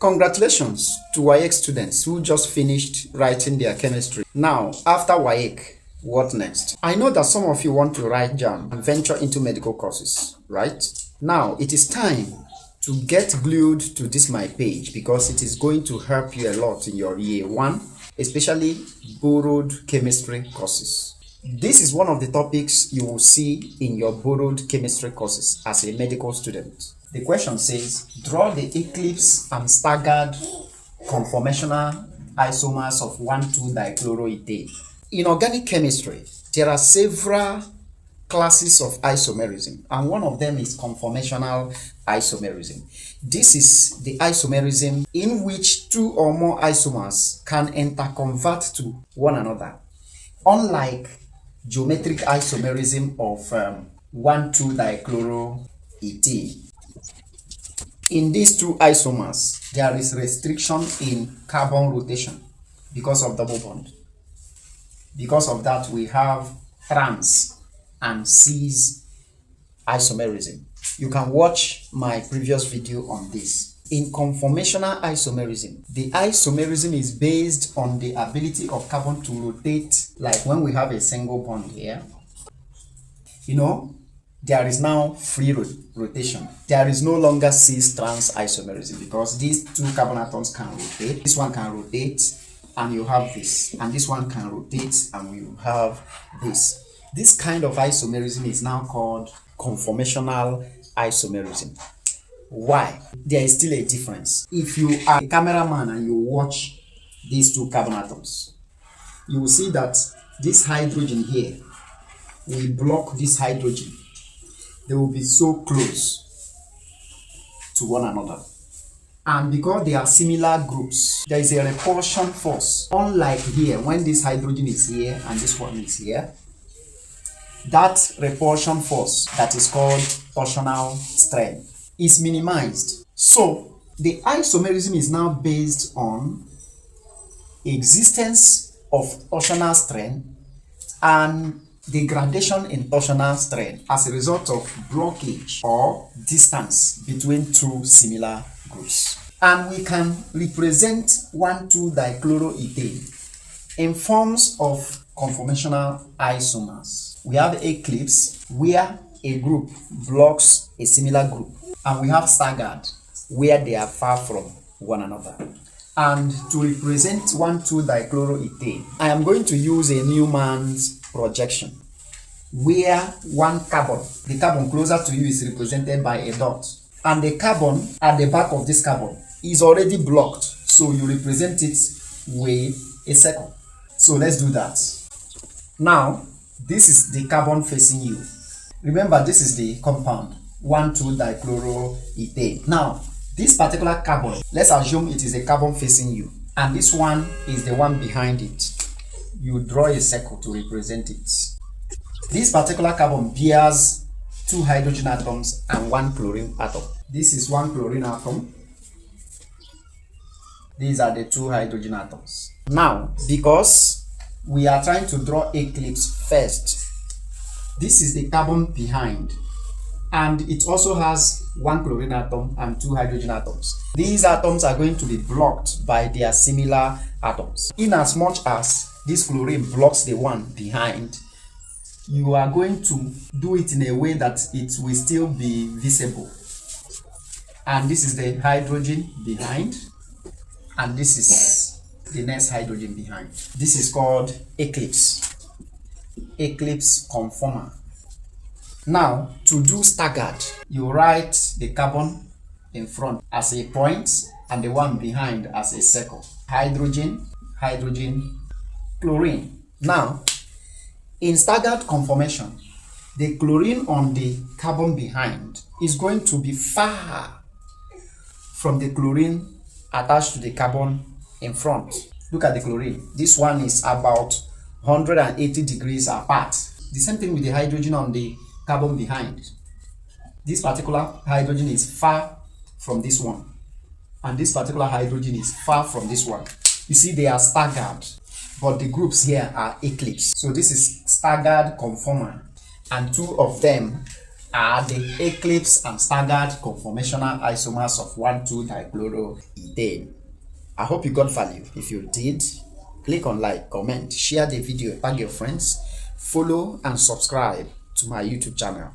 Congratulations to WAEC students who just finished writing their chemistry. Now, after WAEC, what next? I know that some of you want to write JAMB and venture into medical courses, right? Now, it is time to get glued to this my page because it is going to help you a lot in your year 1, especially borrowed chemistry courses. This is one of the topics you will see in your borrowed chemistry courses as a medical student. The question says, draw the eclipsed and staggered conformational isomers of 1,2-dichloroethane. In organic chemistry, there are several classes of isomerism, and one of them is conformational isomerism. This is the isomerism in which two or more isomers can interconvert to one another, unlike geometric isomerism of 1,2-dichloroethane. In these two isomers, there is restriction in carbon rotation because of double bond. Because of that, we have trans and cis isomerism. You can watch my previous video on this. In conformational isomerism, the isomerism is based on the ability of carbon to rotate, like when we have a single bond here. There is now free rotation. There is no longer cis-trans isomerism because these two carbon atoms can rotate. This one can rotate and you have this, and this one can rotate and you have this. This kind of isomerism is now called conformational isomerism. Why? There is still a difference. If you are a cameraman and you watch these two carbon atoms, you will see that this hydrogen here will block this hydrogen. They will be so close to one another. And because they are similar groups, there is a repulsion force. Unlike here, when this hydrogen is here and this one is here, that repulsion force that is called torsional strain is minimized. So the isomerism is now based on existence of torsional strain and degradation in torsional strain as a result of blockage or distance between two similar groups. And we can represent 1,2-dichloroethane in forms of conformational isomers. We have eclipse where a group blocks a similar group, and we have staggered where they are far from one another. And to represent 1,2-dichloroethane, I am going to use a Newman's projection where one carbon, the carbon closer to you, is represented by a dot, and the carbon at the back of this carbon is already blocked, so you represent it with a circle. So let's do that. Now this is the carbon facing you. Remember, this is the compound 1,2-dichloroethane. Now this particular carbon, let's assume it is a carbon facing you, and this one is the one behind it. You draw a circle to represent it. This particular carbon bears 2 hydrogen atoms and 1 chlorine atom. This is 1 chlorine atom. These are the 2 hydrogen atoms. Now, because we are trying to draw eclipse first, this is the carbon behind, and it also has 1 chlorine atom and 2 hydrogen atoms. These atoms are going to be blocked by their similar atoms. In as much as this chlorine blocks the one behind, you are going to do it in a way that it will still be visible. And this is the hydrogen behind, and this is the next hydrogen behind. This is called eclipse conformer. Now, to do staggered, you write the carbon in front as a point and the one behind as a circle. Hydrogen, hydrogen, chlorine. Now, in staggered conformation, the chlorine on the carbon behind is going to be far from the chlorine attached to the carbon in front. Look at the chlorine. This one is about 180 degrees apart. The same thing with the hydrogen on the carbon behind. This particular hydrogen is far from this one, and this particular hydrogen is far from this one. You see, they are staggered, but the groups here are eclipsed. So this is staggered conformer, and 2 of them are the eclipsed and staggered conformational isomers of 1,2-dichloroethane. I hope you got value. If you did, click on like, comment, share the video, tag your friends, follow and subscribe to my YouTube channel.